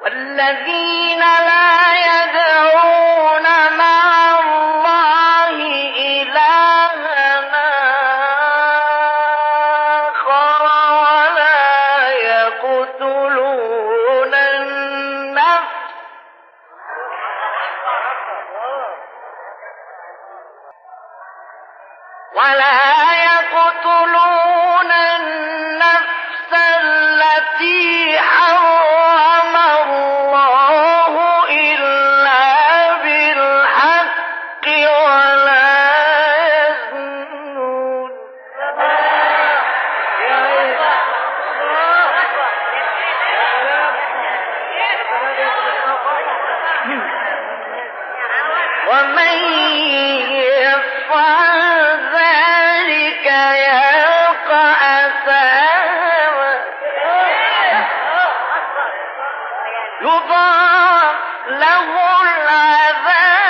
والذين لا يدعون مع الله إلهنا آخر ولا يقتلون النفس التي حرم الله إلا بالحق ولا يزنون ومن يفعل ذلك يلقى أثاما يضاعف له العذاب